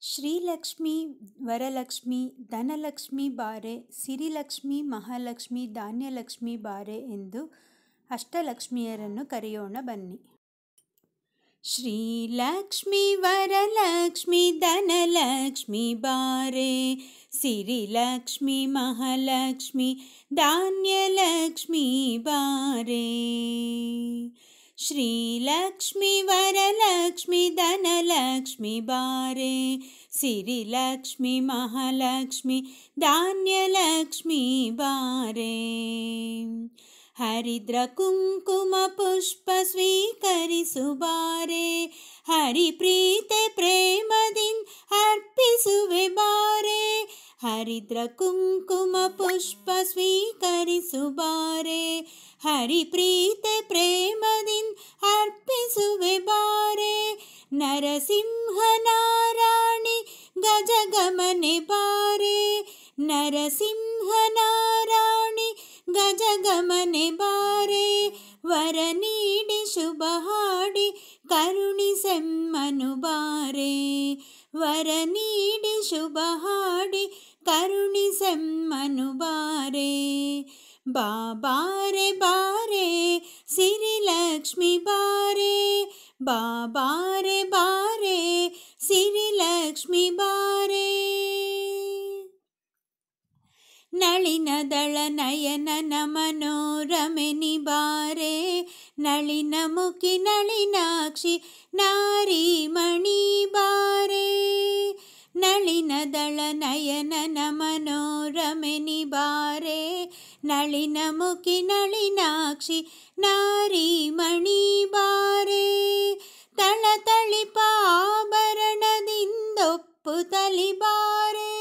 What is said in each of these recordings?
ಶ್ರೀಲಕ್ಷ್ಮಿ ವರಲಕ್ಷ್ಮಿ ಧನಲಕ್ಷ್ಮಿ ಬಾರೆ ಸಿರಿಲಕ್ಷ್ಮಿ ಮಹಾಲಕ್ಷ್ಮಿ ಧಾನ್ಯಲಕ್ಷ್ಮಿ ಬಾರೆ ಎಂದು ಅಷ್ಟಲಕ್ಷ್ಮಿಯರನ್ನು ಕರೆಯೋಣ ಬನ್ನಿ. ಶ್ರೀಲಕ್ಷ್ಮಿ ವರಲಕ್ಷ್ಮಿ ಧನಲಕ್ಷ್ಮಿ ಬಾರೆ ಸಿರಿಲಕ್ಷ್ಮಿ ಮಹಾಲಕ್ಷ್ಮಿ ಧಾನ್ಯಲಕ್ಷ್ಮಿ ಬಾರೆ. ಶ್ರೀಲಕ್ಷ್ಮಿ ವರಲಕ್ಷ್ಮಿ ಧನಲಕ್ಷ್ಮಿ ಬಾರೆ ಸಿರಿಲಕ್ಷ್ಮಿ ಮಹಾಲಕ್ಷ್ಮಿ ಧಾನ್ಯಲಕ್ಷ್ಮಿ ಬಾರೆ. ಹರಿದ್ರ ಕುಂಕುಮ ಪುಷ್ಪ ಸ್ವೀಕರಿಸು ಬಾರೆ, ಹರಿಪ್ರೀತೆ ಪ್ರೇಮದಿಂದ ಅರ್ಪಿಸುವೆ ಬಾರೆ. ಹರಿದ್ರ ಕುಂಕುಮ ಪುಷ್ಪ ಸ್ವೀಕರಿಸು ಬಾರೆ, ಹರಿಪ್ರೀತೆ ಪ್ರೇಮದಿಂದ ಅರ್ಪಿಸುವೆ ಬಾರೆ. ನರಸಿಂಹ ನಾರಾಯಣಿ ಗಜಗಮನೆ ಬಾರೆ, ನರಸಿಂಹ ನಾರಾಯಣಿ ಗಜಗಮನೆ ಬಾರೆ. ವರ ನೀಡಿ ಶುಭ ಹಾಡಿ ಕರುಣಿಸೆಮ್ಮನು ಬಾರೆ, ವರ ನೀಡಿ ಶುಭ ಹಾಡಿ ಕರುಣಿಸೆಮ್ಮನು ಬಾರೆ. ಬಾರೆ ಬಾರೆ ಸಿರಿಲಕ್ಷ್ಮಿ ಬಾರೆ, ಬಾರೆ ಬಾರೆ ಸಿರಿಲಕ್ಷ್ಮಿ ಬಾರೆ. ನಳಿನದಳ ನಯನನ ಮನೋರಮೆ ಬಾರೆ, ನಳಿನ ಮುಖಿ ನಳಿನಾಕ್ಷಿ ನಾರೀಮಣಿ ಬಾರೆ. ನಳಿನದಳ ನಯನನ ಮನೋರಮೆ ಬಾರೆ, ನಳಿನ ಮುಖಿ ನಳಿನಾಕ್ಷಿ ನಾರೀಮಣಿ ಬಾರೆ. ತಳತಳಿಪ ಆಭರಣದಿಂದೊಪ್ಪು ತಲಿ ಬಾರೆ,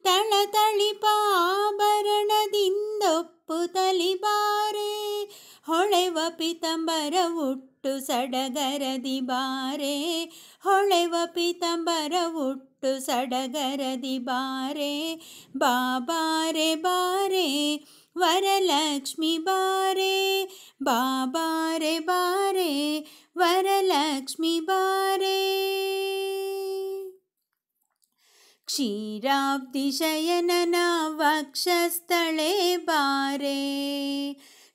ತಳತಳಿಪ ಆಭರಣದಿಂದೊಪ್ಪು ತಲಿ ಬಾರೆ. ಹೊಳೆವ ಪಿತಂಬರ ಉಟ್ಟು ಸಡಗರದಿ ಬಾರೆ, ಹೊಳೆವ ಪಿತಂಬರ ಉಟ್ಟು ಸಡಗರದಿ ಬಾರೆ. ಬಾರೆ ಬಾರೆ ವರಲಕ್ಷ್ಮಿ ಬಾರೆ, ಬಾರೆ ಬಾರೆ ವರಲಕ್ಷ್ಮಿ ಬಾರೆ. ಕ್ಷೀರಾಬ್ಧಿ ಶಯನನ ವಕ್ಷಸ್ಥಳೆ ಬಾರೆ,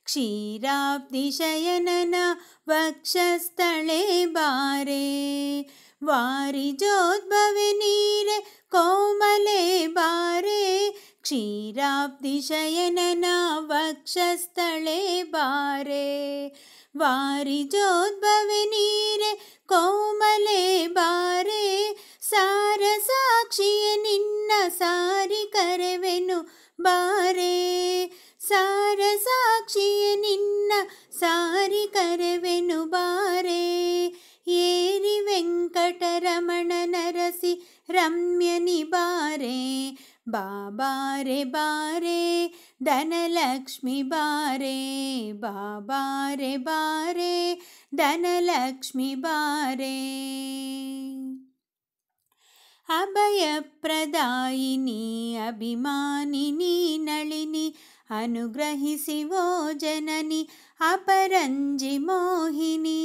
ಕ್ಷೀರಾಬ್ಧಿ ಶಯನನ ವಕ್ಷಸ್ಥಳೆ ಬಾರೆ. ವಾರಿಜೋದ್ಭವೆ ನೀರೆ ಕೋಮಲೆ ಬಾರೆ, ಕ್ಷೀರಾಬ್ಧಿ ಶಯನನ ವಕ್ಷಸ್ಥಳೆ ಬಾರೆ. ವಾರಿಜೋದ್ಭವೆ ನೀರೆ ಕೋಮಲೆ ಬಾರೆ. ಸಾರ ಸಾಕ್ಷಿಯ ನಿನ್ನ ಸಾರಿ ಕರೆವೆನು ಬಾರೆ, ಸಾರ ಸಾಕ್ಷಿಯ ನಿನ್ನ ಸಾರಿ ಕರೆವೆನು ಬಾರೆ. ಏರಿ ವೆಂಕಟರಮಣ ನರಸಿ ರಮ್ಯನಿ ಬಾರೆ, ಬಾರೆ ಬಾರೆ ಧನಲಕ್ಷ್ಮಿ ಬಾರೆ, ಬಾರೆ ಬಾರೆ ಧನಲಕ್ಷ್ಮಿ ಬಾರೆ. ಅಭಯಪ್ರದಾಯಿನಿ ಅಭಿಮಾನಿನಿ ನಳಿನಿ ಅನುಗ್ರಹಿಸಿ ಓ ಜನನಿ ಅಪರಂಜಿ ಮೋಹಿನಿ.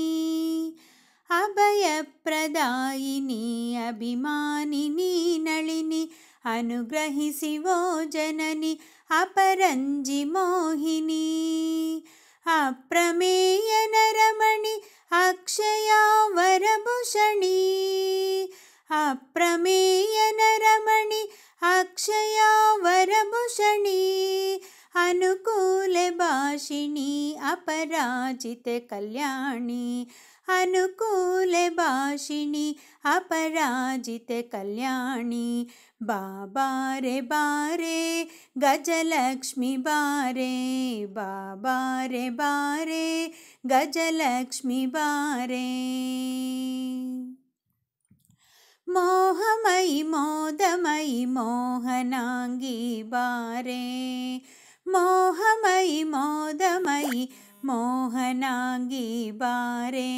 ಅಭಯಪ್ರದಾಯಿನಿ ಅಭಿಮಾನಿನಿ ನಳಿನಿ ಅನುಗ್ರಹಿಸಿ ಓ ಜನನಿ ಅಪರಂಜಿ ಮೋಹಿನಿ. ಅಪ್ರಮೇಯ ನರಮಣಿ ಅಕ್ಷಯ ವರಭೂಷಣಿ, ಅಪ್ರಮೇಯ ನರಮಣಿ ಅಕ್ಷಯ ವರಭೂಷಣಿ. ಅನುಕೂಲ ಭಾಷಿಣಿ ಅಪರಾಜಿತೆ ಕಲ್ಯಾಣಿ, ಅನುಕೂಲ ಭಾಷಿಣಿ ಅಪರಾಜಿತೆ ಕಲ್ಯಾಣಿ. ಬಾರೆ ಬಾರೆ ಗಜಲಕ್ಷ್ಮಿ ಬಾರೆ, ಬಾರೆ ಬಾರೆ ಗಜಲಕ್ಷ್ಮಿ ಬಾರೆ. ಮೋಹಮಯಿ ಮೋದಮಯಿ ಮೋಹನಾಂಗಿ ಬಾರೆ, ಮೋಹಮಯಿ ಮೋದಮಯಿ ಮೋಹನಾಂಗಿ ಬಾರೆ.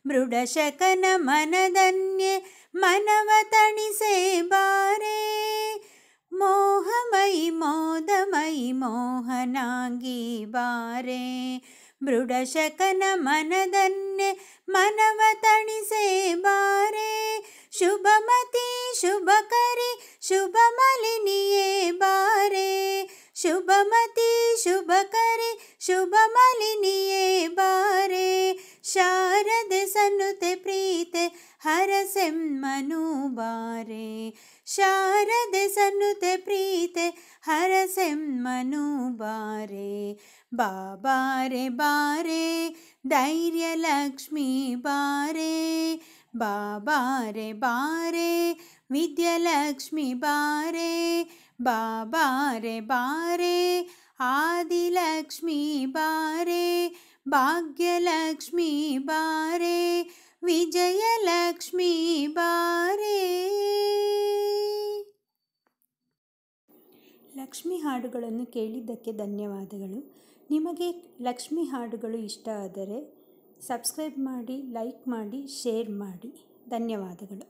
ಮೃಡಶಕನ ಮನದನ್ಯೆ ಮನವ ತಣಿಸೆ ಬಾರೆ, ಮೋಹಮಯಿ ಮೋದಮಯಿ ಮೋಹನಾಂಗಿ ಬಾರೆ. ಮೃಡಶಕನ ಮನದನ್ಯೆ ಮನವ ತಣಿಸೆ ಬಾರೆ. ಶುಭಮತಿ ಶುಭಕರಿ ಶುಭಮಲಿನಿಯೇ ಬಾರೆ, ಶುಭಮತಿ ಶುಭಕರಿ ಶುಭಮಲಿನಿಯೇ ಬಾರೆ, ಶಾರದೆ ಸನ್ನುತೆ ಪ್ರೀತೆ ಹರಸೆಮ್ಮನು ಬಾರೆ, ಶಾರದೆ ಸನ್ನುತೆ ಪ್ರೀತೆ ಹರಸೆಮ್ಮನು ಬಾರೆ. ಬಾಬಾರೆ ಬಾರೆ ಧೈರ್ಯ ಲಕ್ಷ್ಮಿ ಬಾರೆ, ಬಾಬಾರೆ ಬಾರೆ ವಿದ್ಯಲಕ್ಷ್ಮಿ ಬಾರೆ, ಬಾಬಾರೆ ಬಾರೆ ಆದಿಲಕ್ಷ್ಮಿ ಬಾರೆ, ಭಾಗ್ಯಲಕ್ಷ್ಮಿ ಬಾರೆ, ವಿಜಯಲಕ್ಷ್ಮಿ ಬಾರೆ. ಲಕ್ಷ್ಮಿ ಹಾಡುಗಳನ್ನು ಕೇಳಿದ್ದಕ್ಕೆ ಧನ್ಯವಾದಗಳು. ನಿಮಗೆ ಲಕ್ಷ್ಮಿ ಹಾಡುಗಳು ಇಷ್ಟ ಆದರೆ ಸಬ್ಸ್ಕ್ರೈಬ್ ಮಾಡಿ, ಲೈಕ್ ಮಾಡಿ, ಶೇರ್ ಮಾಡಿ. ಧನ್ಯವಾದಗಳು.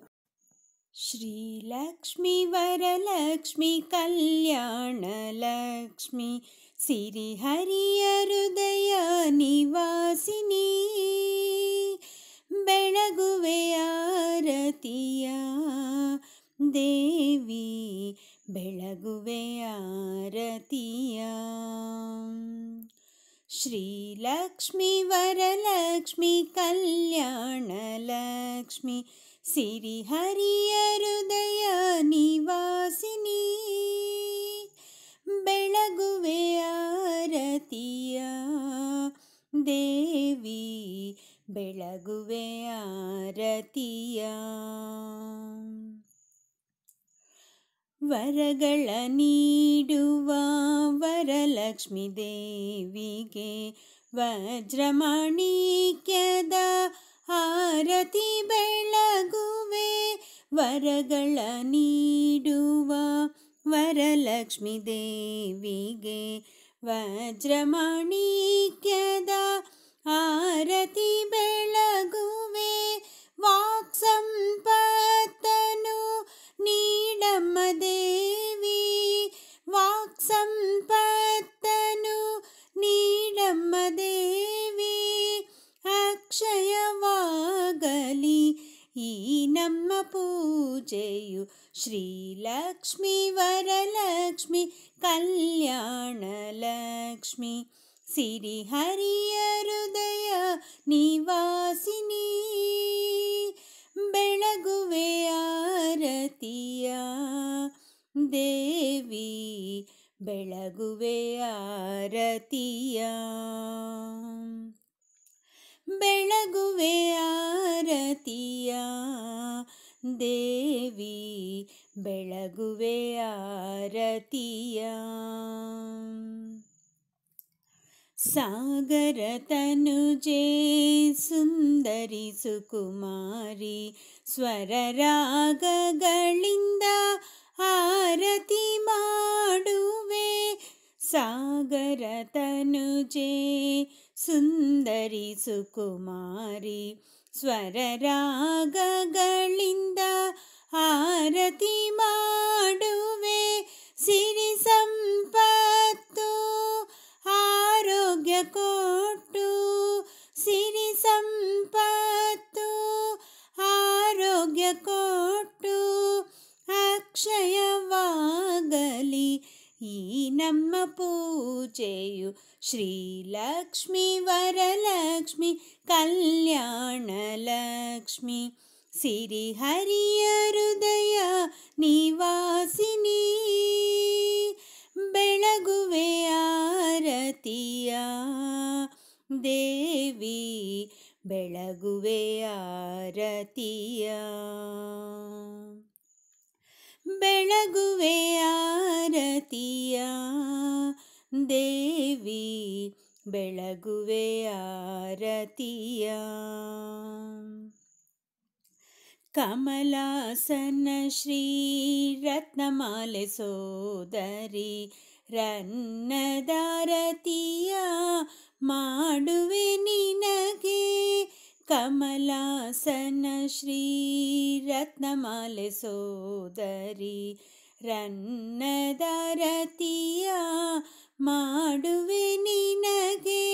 ಶ್ರೀಲಕ್ಷ್ಮಿ ವರಲಕ್ಷ್ಮಿ ಕಲ್ಯಾಣ ಲಕ್ಷ್ಮಿ ಸಿರಿಹರಿಯ ಹೃದಯ ನಿವಾಸಿನಿ, ಬೆಳಗುವೆ ಆರತಿಯ ದೇವಿ, ಬೆಳಗುವೆ ಆರತಿಯ. ಶ್ರೀಲಕ್ಷ್ಮಿ ವರಲಕ್ಷ್ಮಿ ಕಲ್ಯಾಣ ಲಕ್ಷ್ಮಿ ಸಿರಿಹರಿಯ ಹೃದಯ ನಿವಾಸಿನಿ, ಬೆಳಗುವೆ ಆರತಿಯ ದೇವಿ, ಬೆಳಗುವೆ ಆರತಿಯ. ವರಗಳ ನೀಡುವ ವರಲಕ್ಷ್ಮಿ ದೇವಿಗೆ ವಜ್ರಮಾಣಿಕ್ಯದ ಆರತಿ ಬೆಳಗುವೆ, ವರಗಳ ನೀಡುವ ವರಲಕ್ಷ್ಮಿ ದೇವಿಗೆ ವಜ್ರಮಾಣಿಕ್ಯದ ಆರತಿ ಬೆಳಗುವೆ, ವಾಕ್ಸಂಪತ್ತನು ನೀಡಮ್ಮ ದೇವಿ, ವಾಕ್ಸಂಪತ್ತನು ನೀಡಮ್ಮ ದೇವಿ, ಅಕ್ಷಯವಾಗಲಿ ಈ ನಮ್ಮ ಪೂಜೆಯು, ಶ್ರೀಲಕ್ಷ್ಮಿ ವರಲಕ್ಷ್ಮಿ ಕಲ್ಯಾಣ ಲಕ್ಷ್ಮಿ ಸಿರಿಹರಿಯ ಹೃದಯ ನಿವಾಸಿನಿ, ಬೆಳಗುವೆ ಆರತಿಯ ದೇವಿ, ಬೆಳಗುವೆ ಆರತಿಯ, ಬೆಳಗುವೆ ಆರತಿಯ ದೇವಿ, ಬೆಳಗುವೆ ಆರತಿಯ. ಸಾಗರ ತನುಜೆ ಸುಂದರಿ ಸುಕುಮಾರಿ, ಸ್ವರ ರಾಗಗಳಿಂದ ಆರತಿ ಮಾಡುವೆ, ಸಾಗರ ತನುಜೆ ಸುಂದರಿ ಸುಕುಮಾರಿ, ಸ್ವರ ರಾಗಗಳಿಂದ ಆರತಿ ಮಾಡುವೆ, ಸಿರಿ ಸಂಪತ್ತು ಆರೋಗ್ಯ ಕೊಟ್ಟು, ಸಿರಿ ಸಂಪತ್ತು ಆರೋಗ್ಯ ಕೊಟ್ಟು, ಅಕ್ಷಯವಾಗಲಿ ಈ ನಮ್ಮ ಪೂಜೆಯು, ಶ್ರೀಲಕ್ಷ್ಮಿ ವರಲಕ್ಷ್ಮಿ ಕಲ್ಯಾಣ ಲಕ್ಷ್ಮಿ ಸಿರಿಹರಿಯ ಹೃದಯ ನಿವಾಸಿನಿ, ಬೆಳಗುವೆ ಆರತಿಯ ದೇವಿ, ಬೆಳಗುವೆ ಆರತಿಯ, ಬೆಳಗುವೆ ಆರತಿಯ ದೇವಿ, ಬೆಳಗುವೆ ಆರತಿಯ. ಕಮಲಾಸನ ಶ್ರೀ ರತ್ನಮಾಲೆ ಸೋದರಿ, ರನ್ನದಾರತಿಯ ಮಾಡುವೆ ನಿನಗೆ, ಕಮಲಾಸನ ಶ್ರೀ ರತ್ನಮಾಲೆ ಸೋದರಿ, ರನ್ನದಾರತಿಯ ಮಾಡುವೆ ನಿನಗೆ,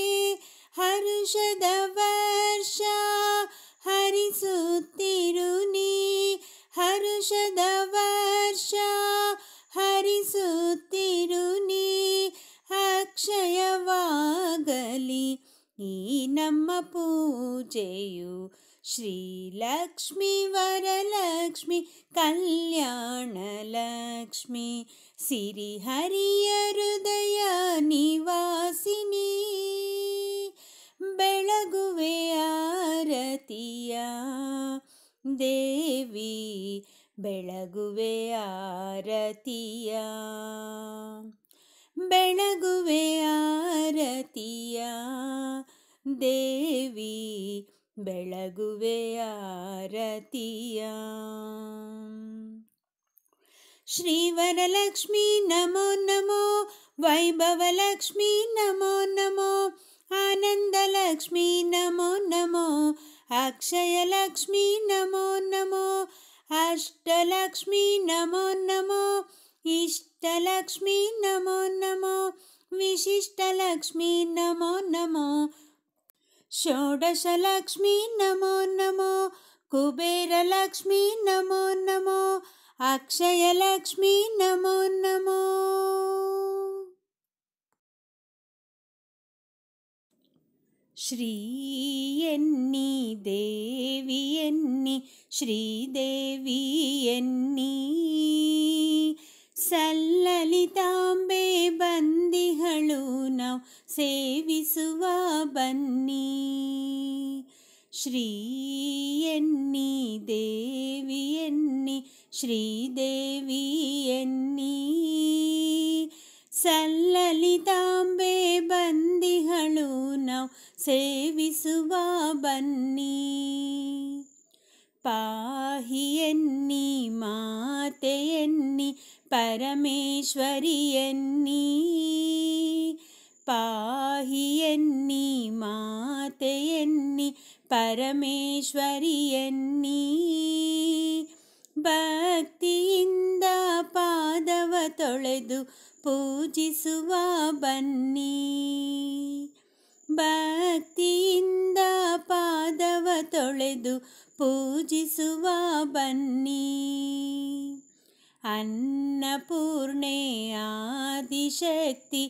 ಹರುಷದ ವರ್ಷ ಹರಿಸುತ್ತಿರು ನೀ, ಹರು ಹರುಷದ ವರ್ಷ ಹರಿಸುತ್ತಿರು ನೀ, ಅಕ್ಷಯವಾಗಲಿ ಈ ನಮ್ಮ ಪೂಜೆಯು. ಶ್ರೀಲಕ್ಷ್ಮಿ ವರಲಕ್ಷ್ಮಿ ಕಲ್ಯಾಣ ಲಕ್ಷ್ಮಿ, ಸಿರಿಹರಿಯ ಹೃದಯ ನಿವಾಸಿನಿ, ಬೆಳಗುವೆ ಆರತಿಯ ದೇವಿ, ಬೆಳಗುವೆ ಆರತಿಯ, ಬೆಳಗುವೆ ಆರತಿಯ ದೇವಿ, ಬೆಳಗುವೆ ಆರತಿಯ. ಶ್ರೀವರಲಕ್ಷ್ಮಿ ನಮೋ ನಮೋ, ವೈಭವಲಕ್ಷ್ಮಿ ನಮೋ ನಮೋ, ಆನಂದಲಕ್ಷ್ಮಿ ನಮೋ ನಮೋ, ಅಕ್ಷಯಲಕ್ಷ್ಮಿ ನಮೋ ನಮೋ, ಅಷ್ಟಲಕ್ಷ್ಮಿ ನಮೋ ನಮೋ, ಇಷ್ಟಲಕ್ಷ್ಮಿ ನಮೋ ನಮೋ, ವಿಶಿಷ್ಟಲಕ್ಷ್ಮಿ ನಮೋ ನಮೋ, ಷೋಡಶಲಕ್ಷ್ಮಿ ನಮೋ ನಮೋ, ಕುಬೇರಲಕ್ಷ್ಮಿ ನಮೋ ನಮೋ, ಅಕ್ಷಯಲಕ್ಷ್ಮಿ ನಮೋ ನಮೋ. ಶ್ರೀ ಎನ್ನಿ ದೇವಿ ಎನ್ನಿ, ಶ್ರೀದೇವಿ ಎನ್ನಿ, ಸಲ್ಲಲಿತಾಂಬೆ ಬಂದಿಹಳು ನಾವು ಸೇವಿಸುವ ಬನ್ನಿ. ಶ್ರೀ ಎನ್ನಿ ದೇವಿ ಎನ್ನಿ, ಶ್ರೀದೇವಿ ಎನ್ನಿ, ಸಲ್ಲಲಿತಾಂಬೆ ಬಂದಿಹಳು ನಾವು ಸೇವಿಸುವ ಬನ್ನಿ. ಪಾಹಿ ಎನ್ನಿ ಮಾತೆ ಎನ್ನಿ, ಪರಮೇಶ್ವರಿ ಎನ್ನಿ, ಪಾಹಿ ಎನ್ನಿ ಮಾತೆ ಎನ್ನಿ, ಪರಮೇಶ್ವರಿ ಎನ್ನಿ, ಭಕ್ತಿಯಿಂದ ಪಾದವ ತೊಳೆದು ಪೂಜಿಸುವ ಬನ್ನಿ. ಭಕ್ತಿಯಿಂದ ಪಾದವ ತೊಳೆದು ಪೂಜಿಸುವ ಬನ್ನಿ. ಅನ್ನಪೂರ್ಣೆ ಆದಿಶಕ್ತಿ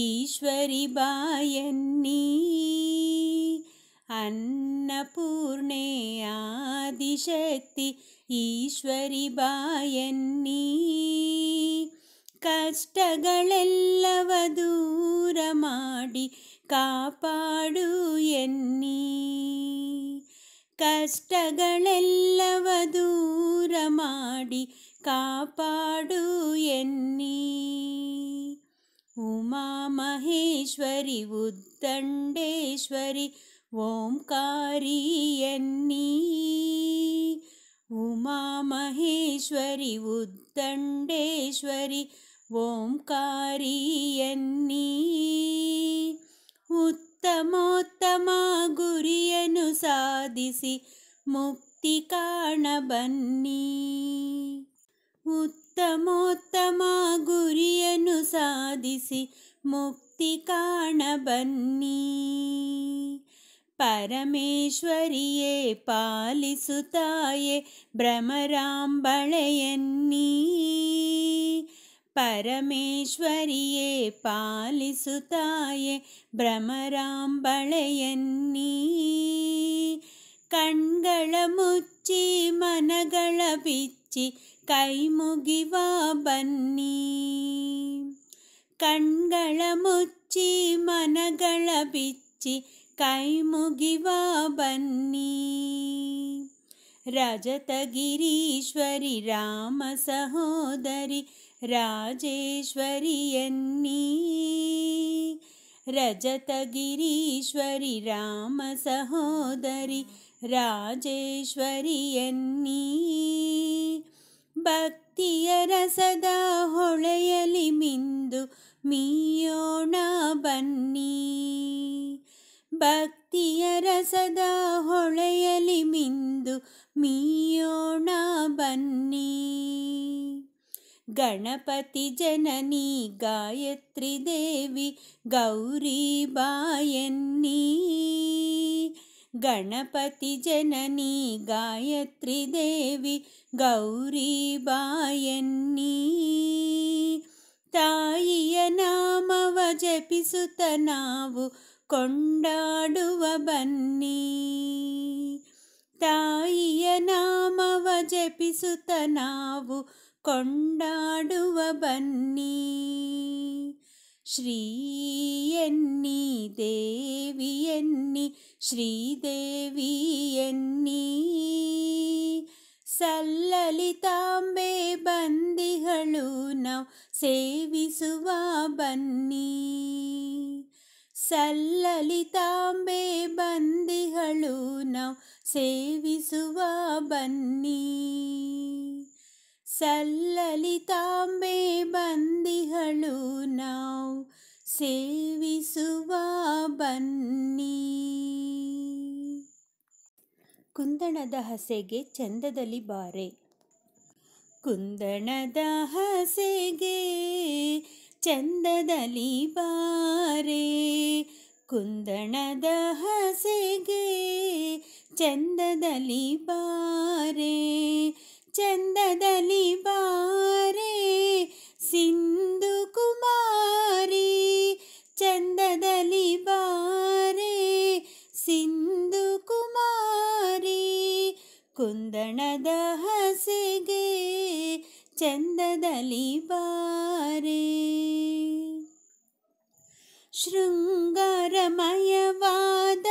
ಈಶ್ವರಿ ಬಾಯನ್ನಿ, ಅನ್ನಪೂರ್ಣೆ ಆದಿಶಕ್ತಿ ಈಶ್ವರಿ ಬಾಯನ್ನಿ, ಕಷ್ಟಗಳೆಲ್ಲವ ದೂರ ಮಾಡಿ ಕಾಪಾಡು ಎನ್ನಿ, ಕಷ್ಟಗಳೆಲ್ಲವ ದೂರ ಮಾಡಿ ಕಾಪಾಡು ಎನ್ನಿ. ಉಮಾ ಮಹೇಶ್ವರಿ ಉದ್ದಂಡೇಶ್ವರಿ ಓಂಕಾರಿ ಎನ್ನಿ, ಉಮಾ ಮಹೇಶ್ವರಿ ಉದ್ದಂಡೇಶ್ವರಿ ಓಂಕಾರಿ ಎನ್ನಿ, ಉತ್ತಮೋತ್ತಮ ಗುರಿಯನ್ನು ಸಾಧಿಸಿ ಮುಕ್ತಿ ಕಾಣ ಬನ್ನಿ. ಉತ್ತಮೋತ್ತಮ ಗುರಿಯನ್ನು ಸಾಧಿಸಿ ಮುಕ್ತಿ ಕಾಣ ಬನ್ನಿ. ಪರಮೇಶ್ವರಿಯೇ ಪಾಲಿಸುತ್ತಾಯೆ ಭ್ರಮರಾಂಬಳೆಯನ್ನಿ, ಪರಮೇಶ್ವರಿಯೇ ಪಾಲಿಸುತ್ತಾಯೆ ಭ್ರಮರಾಂಬಳೆಯನ್ನಿ, ಕಣ್ಗಳ ಮುಚ್ಚಿ ಮನಗಳ ಬಿಚ್ಚಿ ಕೈ ಮುಗಿವ ಬನ್ನಿ, ಕಣ್ಗಳ ಮುಚ್ಚಿ ಮನಗಳ ಬಿಚ್ಚಿ ಕೈ ಮುಗಿವ ಬನ್ನಿ. ರಜತಗಿರೀಶ್ವರಿ ರಾಮ ಸಹೋದರಿ ರಾಜೇಶ್ವರಿ ಎನ್ನಿ, ರಜತಗಿರೀಶ್ವರಿ ರಾಮ ಸಹೋದರಿ ರಾಜೇಶ್ವರಿ ಎನ್ನಿ, ಭಕ್ತಿಯ ರಸದ ಹೊಳೆಯಲಿ ಮಿಂದು ಮೀಯೋಣ ಬನ್ನಿ, ಭಕ್ತಿಯ ರಸದ ಹೊಳೆಯಲಿ ಮಿಂದು ಮೀಯೋಣ ಬನ್ನಿ. ಗಣಪತಿ ಜನನಿ ಗಾಯತ್ರಿ ದೇವಿ ಗೌರಿ ಬಾಯನ್ನಿ, ಗಣಪತಿ ಜನನಿ ಗಾಯತ್ರಿ ದೇವಿ ಗೌರಿ ಬಾಯನ್ನಿ. ತಾಯಿಯ ನಾಮವ ಜಪಿಸುತ್ತ ನಾವು ಕೊಂಡಾಡುವ ಬನ್ನಿ. ತಾಯಿಯ ನಾಮವ ಜಪಿಸುತ್ತ ನಾವು ಕೊಂಡಾಡುವ ಬನ್ನಿ. ಶ್ರೀ ಎನ್ನಿ ದೇವಿ ಎನ್ನಿ ಶ್ರೀದೇವಿ ಎನ್ನಿ. ಸಲ್ಲಲಿತಾಂಬೆ ಬಂದಿಗಳು ನಾವು ಸೇವಿಸುವ ಬನ್ನಿ. ಸಲ್ಲಲಿತಾಂಬೆ ಬಂದಿಗಳು ನಾವು ಸೇವಿಸುವ ಬನ್ನಿ. ಸಲ್ಲಲಿತಾಂಬೆ ಬಂದಿಗಳು ನಾವು ಸೇವಿಸುವ ಬನ್ನಿ. ಕುಂದಣದ ಹಸೆಗೆ ಚಂದದಲ್ಲಿ ಬಾರೆ. ಕುಂದಣದ ಹಸೆಗೆ ಚಂದದಲ್ಲಿ ಬಾರೆ. ಕುಂದಣದ ಹಸೆಗೆ ಚಂದದಲ್ಲಿ ಬಾರೆ. ಚಂದದಲ್ಲಿ ಬಾರೆ ಸಿಂಧು ಕುಮಾರಿ. ಚಂದದಲ್ಲಿ ಬಾರೆ ಸಿಂಧು ಕುಮಾರಿ. ಕುಂದಣದ ಹಸೆಗೆ ಚಂದದಲ್ಲಿ ಬಾರೆ. ಶೃಂಗಾರಮಯವಾದ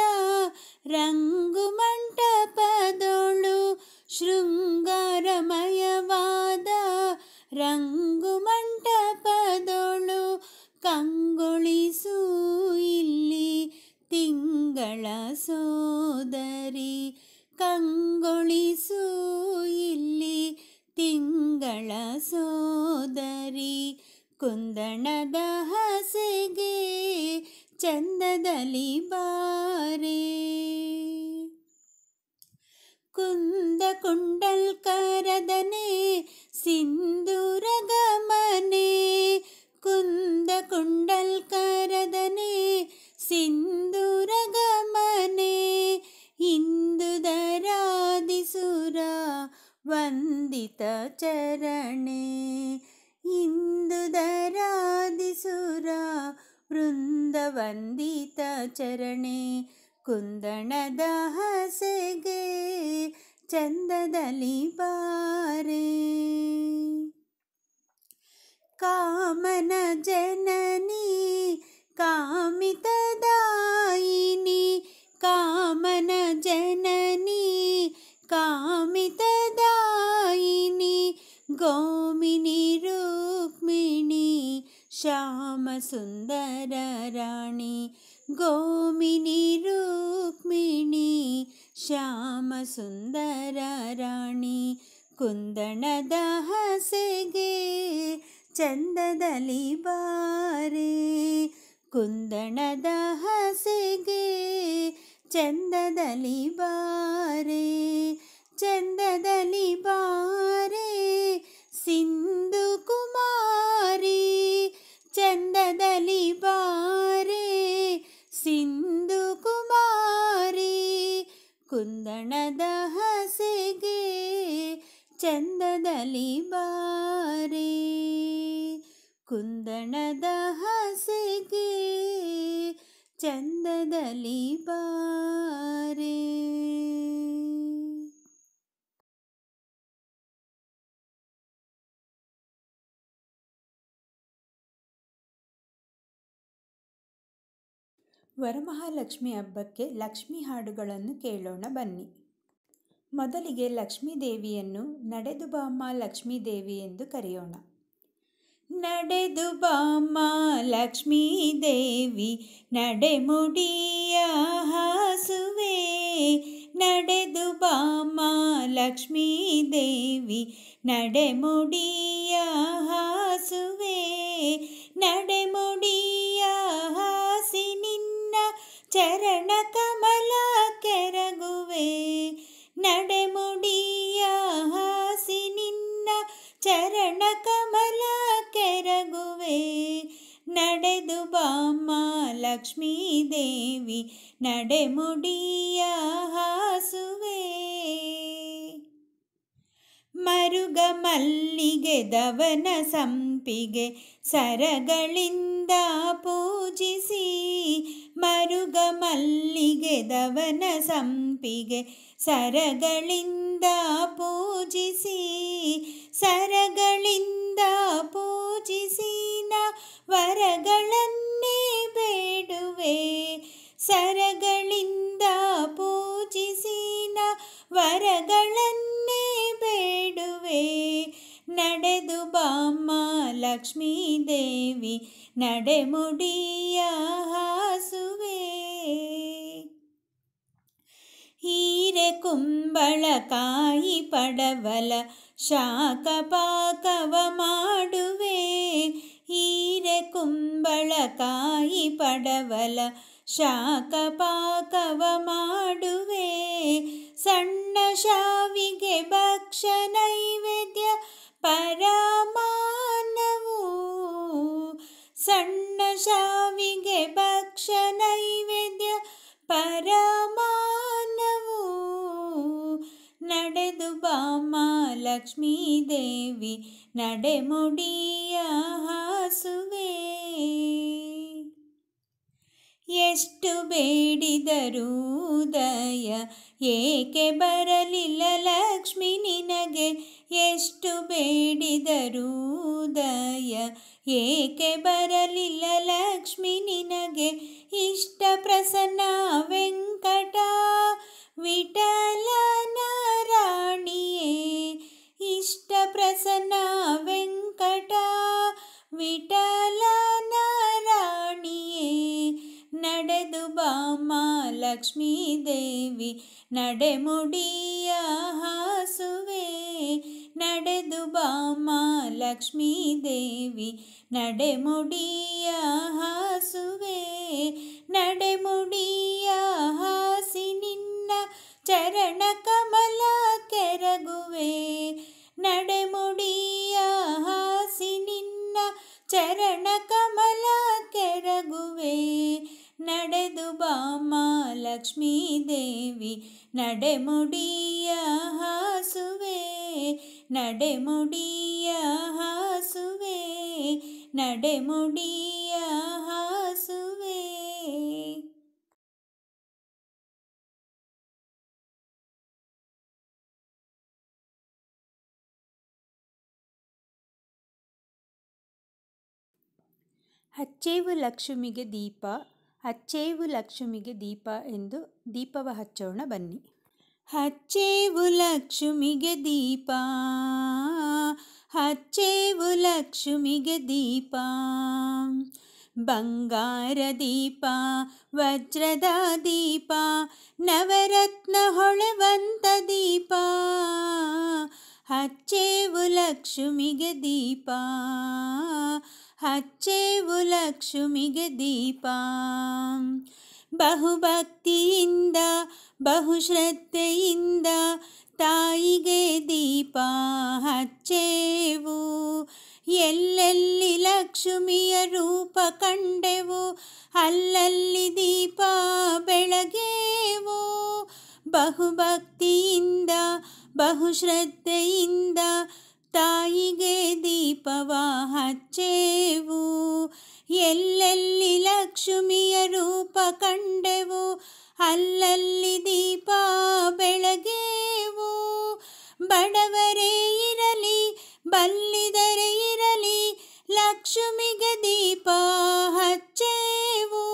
ರಂಗು ಮಂಟಪದೊಳು. ಶೃಂಗಾರಮಯವಾದ ರಂಗು ಮಂಟಪದೊಳು ಕಂಗೊಳಿಸು ಇಲ್ಲಿ ತಿಂಗಳ ಸೋದರಿ. ಕಂಗೊಳಿಸು ಇಲ್ಲಿ ತಿಂಗಳ ಸೋದರಿ. ಕುಂದಣದ ಹಸೆಗೆ ಚಂದದಲ್ಲಿ ಬಾರೆ. ಕುಂದ ಕುಂಡಲ್ಕರದನೆ ಸಿಂಧೂರ ಗಮನೆ. ಕುಂದ ಕುಂಡಲ್ಕರದನೆ ಸಿಂಧೂರ ಗಮನೆ. ಇಂದುದರಾದಿಸುರ ವಂದಿತ ಚರಣೆ. ಇಂದುದರಾದಿಸುರ ವೃಂದ ವಂದಿತ ಚರಣೆ. ಕುಂದಣದ ಹಸೆಗೆ ಚಂದದಲ್ಲಿ ಬಾರೆ. ಕಾಮನ ಜನನಿ ಕಾಮಿತದಾಯಿನಿ. ಕಾಮನ ಜನನಿ ಕಾಮಿತದಾಯಿನಿ. ಗೋಮಿನಿ ರುಕ್ಮಿಣಿ ಶ್ಯಾಮ ಸುಂದರ ರಾಣಿ. ಗೋಮಿನಿ ರುಕ್ಮಿಣಿ ಶ್ಯಾಮ ಸುಂದರ ರಾಣಿ. ಕುಂದಣದ ಹಸೆಗೆ ಚಂದದಲ್ಲಿ ಬಾರೆ. ಕುಂದಣದ ಹಸೆಗೆ ಚಂದದಲ್ಲಿ ಬಾರೆ. ಚಂದದಲ್ಲಿ ಬಾರೆ ಸಿಂಧು ಕುಮಾರಿ. ಚಂದದಲ್ಲಿ ಬಾರೆ ಸಿಂಧು ಕುಮಾರಿ. ಕುಂದಣದ ಹಸೆಗೆ ಚಂದದಲ್ಲಿ ಬಾರೆ. ಕುಂದಣದ ಹಸೆಗೆ ಚಂದದಲ್ಲಿ ಬಾರೆ. ವರಮಹಾಲಕ್ಷ್ಮಿ ಹಬ್ಬಕ್ಕೆ ಲಕ್ಷ್ಮಿ ಹಾಡುಗಳನ್ನು ಕೇಳೋಣ ಬನ್ನಿ. ಮೊದಲಿಗೆ ಲಕ್ಷ್ಮೀ ದೇವಿಯನ್ನು ನಡೆದು ಬಾಮ್ಮ ಲಕ್ಷ್ಮೀ ದೇವಿ ಎಂದು ಕರೆಯೋಣ. ನಡೆದು ಬಾಮ್ಮ ಲಕ್ಷ್ಮೀ ದೇವಿ ನಡೆಮುಡಿಯ ಹಾಸುವೆ. ನಡೆದು ಬಾಮ್ಮ ಲಕ್ಷ್ಮೀ ದೇವಿ ನಡೆಮುಡಿಯ ಹಾಸುವೆ. ನಡೆಮುಡಿಯ ಹಾಸಿ ನಿನ್ನ ಚರಣ ಕಮಲ ಕೆರಗುವೆ. ನಡೆಮುಡಿಯ ಹಾಸಿ ನಿನ್ನ ಚರಣ ಕಮಲ ಕೆರಗುವೆ. ನಡೆದು ಬಾಮ್ಮ ಲಕ್ಷ್ಮೀ ದೇವಿ ನಡೆಮುಡಿಯ ಹಾಸುವೆ. ಮರುಗ ಮಲ್ಲಿಗೆ ದವನ ಸಂಪಿಗೆ ಸರಗಳಿಂದ ಪೂಜಿಸಿ. ಮರುಗ ಮಲ್ಲಿಗೆ ದವನ ಸಂಪಿಗೆ ಸರಗಳಿಂದ ಪೂಜಿಸಿ. ಸರಗಳಿಂದ ಪೂಜಿಸಿ ನ ವರಗಳನ್ನೇ ಬೇಡುವೆ. ಸರಗಳಿಂದ ಪೂಜಿಸಿ ನ ವರಗಳನ್ನೇ ಬೇಡುವೆ. ನಡೆದು ಬಾಮ್ಮ ಲಕ್ಷ್ಮೀ ದೇವಿ ನಡೆಮುಡಿಯ ಹಾಸುವೆ. ಹೀರೆ ಕುಂಬಳಕಾಯಿ ಪಡವಲ ಶಾಖ ಪಾಕವ ಮಾಡುವೆ. ಹೀರೆ ಕುಂಬಳಕಾಯಿ ಪಡವಲ ಶಾಖ ಪಾಕವ ಮಾಡುವೆ. ಸಣ್ಣ ಶಾವಿಗೆ ಭಕ್ಷ ನೈವೇದ್ಯ ಪರಮಾನ್ನವು. ಸಣ್ಣ ಶಾವಿಗೆ ಭಕ್ಷ ನೈವೇದ್ಯ ಪರಮಾನ್ನವು. ನಡೆದು ಬಾಮ್ಮ ಲಕ್ಷ್ಮೀ ದೇವಿ ನಡೆಮುಡಿಯ ಹಾಸುವೆ. ಎಷ್ಟು ಬೇಡಿದರೂ ಉದಯ ಏಕೆ ಬರಲಿಲ್ಲ ಲಕ್ಷ್ಮಿ ನಿನಗೆ. ಎಷ್ಟು ಬೇಡಿದರೂ ಉದಯ ಏಕೆ ಬರಲಿಲ್ಲ ಲಕ್ಷ್ಮಿ ನಿನಗೆ. ಇಷ್ಟ ಪ್ರಸನ್ನ ವೆಂಕಟ ವಿಠಲನ ರಾಣಿಯೇ. ಇಷ್ಟ ಪ್ರಸನ್ನ ವೆಂಕಟ ವಿಠಲನ ರಾಣಿಯೇ. ನಡೆದು ಬಾಮ್ಮ ಲಕ್ಷ್ಮೀ ದೇವಿ ನಡೆಮುಡಿಯ ಹಾಸುವೆ. ನಡೆದು ಬಾಮ್ಮ ಲಕ್ಷ್ಮೀ ದೇವಿ ನಡೆಮುಡಿಯ ಹಾಸುವೆ. ನಡೆಮುಡಿಯ ಹಾಸಿ ನಿನ್ನ ಚರಣ ಕಮಲ ಕೆರಗುವೆ. ನಡೆಮುಡಿಯ ಹಾಸಿ ನಿನ್ನ ಚರಣ ಕಮಲ ಕೆರಗುವೆ. ನಡೆದು ಬಾಮ್ಮ ಲಕ್ಷ್ಮೀ ದೇವಿ ನಡೆಮುಡಿಯ ಹಾಸುವೆ. ನಡೆಮುಡಿಯ ಹಾಸುವೆ. ನಡೆಮುಡಿಯ ಹಾಸುವೆ. ಹಚ್ಚೇವು ಲಕ್ಷ್ಮಿಗೆ ದೀಪ, ಹಚ್ಚೇವು ಲಕ್ಷ್ಮಿಗೆ ದೀಪ ಎಂದು ದೀಪವ ಹಚ್ಚೋಣ ಬನ್ನಿ. ಹಚ್ಚೇವು ಲಕ್ಷ್ಮಿಗೆ ದೀಪ, ಹಚ್ಚೇವು ಲಕ್ಷ್ಮಿಗೆ ದೀಪ. ಬಂಗಾರ ದೀಪ, ವಜ್ರದ ದೀಪ, ನವರತ್ನ ಹೊಳೆವಂತ ದೀಪ. ಹಚ್ಚೇವು ಲಕ್ಷ್ಮಿಗೆ ದೀಪ, ಹಚ್ಚೇವು ಲಕ್ಷ್ಮಿಗೆ ದೀಪ. ಬಹುಭಕ್ತಿಯಿಂದ ಬಹುಶ್ರದ್ಧೆಯಿಂದ ತಾಯಿಗೆ ದೀಪ ಹಚ್ಚೇವು. ಎಲ್ಲೆಲ್ಲಿ ಲಕ್ಷ್ಮಿಯ ರೂಪ ಕಂಡೆವು ಅಲ್ಲಲ್ಲಿ ದೀಪ ಬೆಳಗೇವು. ಬಹುಭಕ್ತಿಯಿಂದ ಬಹುಶ್ರದ್ಧೆಯಿಂದ ತಾಯಿಗೆ ದೀಪವ ಹಚ್ಚೇವು. ಎಲ್ಲೆಲ್ಲಿ ಲಕ್ಷ್ಮಿಯ ರೂಪ ಕಂಡೆವು ಅಲ್ಲಲ್ಲಿ ದೀಪ ಬೆಳಗೇವು. ಬಡವರೇ ಇರಲಿ ಬಲ್ಲಿದರೆ ಇರಲಿ ಲಕ್ಷ್ಮಿಗೆ ದೀಪ ಹಚ್ಚೇವು.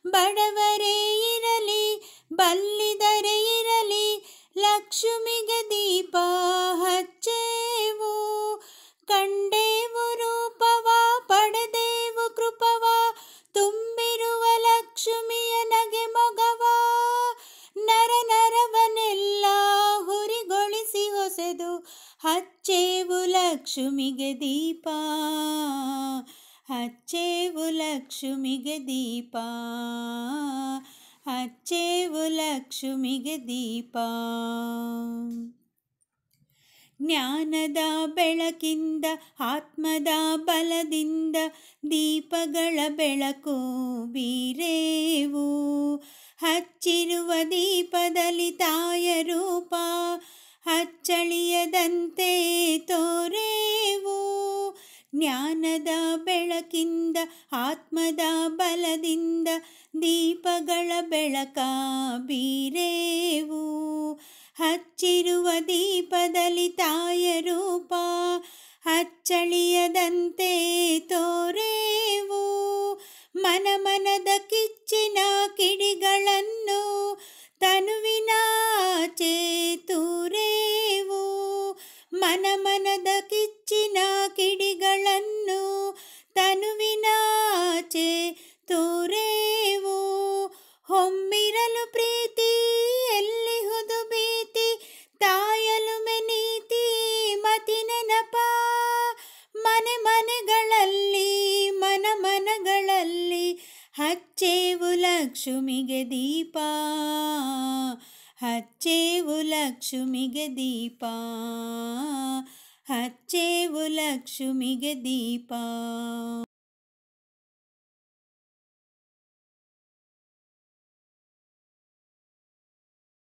ಬಡವರೇ ಇರಲಿ ಬಲ್ಲಿದರೆ ಇರಲಿ ಲಕ್ಷ್ಮಿಗೆ ದೀಪ ಹಚ್ಚೇವು. ಕಂಡೇವು ರೂಪವ ಪಡೆದೇವು ಕೃಪವ ತುಂಬಿರುವ ಲಕ್ಷ್ಮಿಯ ನಗೆ ಮೊಗವ. ನರ ನರವನೆಲ್ಲ ಹುರಿಗೊಳಿಸಿ ಹೊಸೆದು ಹಚ್ಚೇವು ಲಕ್ಷ್ಮಿಗೆ ದೀಪ, ಹಚ್ಚೇವು ಲಕ್ಷ್ಮಿಗೆ ದೀಪ, ಹಚ್ಚೇವು ಲಕ್ಷ್ಮಿಗೆ ದೀಪ. ಜ್ಞಾನದ ಬೆಳಕಿಂದ ಆತ್ಮದ ಬಲದಿಂದ ದೀಪಗಳ ಬೆಳಕು ಬೀರೇವು. ಹಚ್ಚಿರುವ ದೀಪದಲ್ಲಿ ತಾಯ ರೂಪ ಹಚ್ಚಳಿಯದಂತೆ ತೋರೇವು. ಜ್ಞಾನದ ಬೆಳಕಿಂದ ಆತ್ಮದ ಬಲದಿಂದ ದೀಪಗಳ ಬೆಳಕ ಬೀರೇವು. ಹಚ್ಚಿರುವ ದೀಪದಲ್ಲಿ ತಾಯ ರೂಪ ಹಚ್ಚಳಿಯದಂತೆ ತೋರೇವು. ಮನದ ಕಿಚ್ಚಿನ ಕಿಡಿಗಳನ್ನು ತನುವಿನಾಚೆ ತೂರೇವು. ಮನದ ಕಿಚ್ಚಿನ ಕಿಡಿಗಳನ್ನು ತನುವಿನಾಚೆ ತೂರೇವು. ಹೊಮ್ಮಿರಲು ಪ್ರೀತಿ ಎಲ್ಲಿಹುದು ಭೀತಿ, ತಾಯಲುಮೆ ನೀತಿ ಮತಿ ನೆನಪ. ಮನೆಗಳಲ್ಲಿ ಮನಗಳಲ್ಲಿ ಹಚ್ಚೇವು ಲಕ್ಷ್ಮಿಗೆ ದೀಪ. ಹಚ್ಚೇವು ಲಕ್ಷ್ಮಿಗೆ ದೀಪ. ಹಚ್ಚೇವು ಲಕ್ಷ್ಮಿಗೆ ದೀಪ.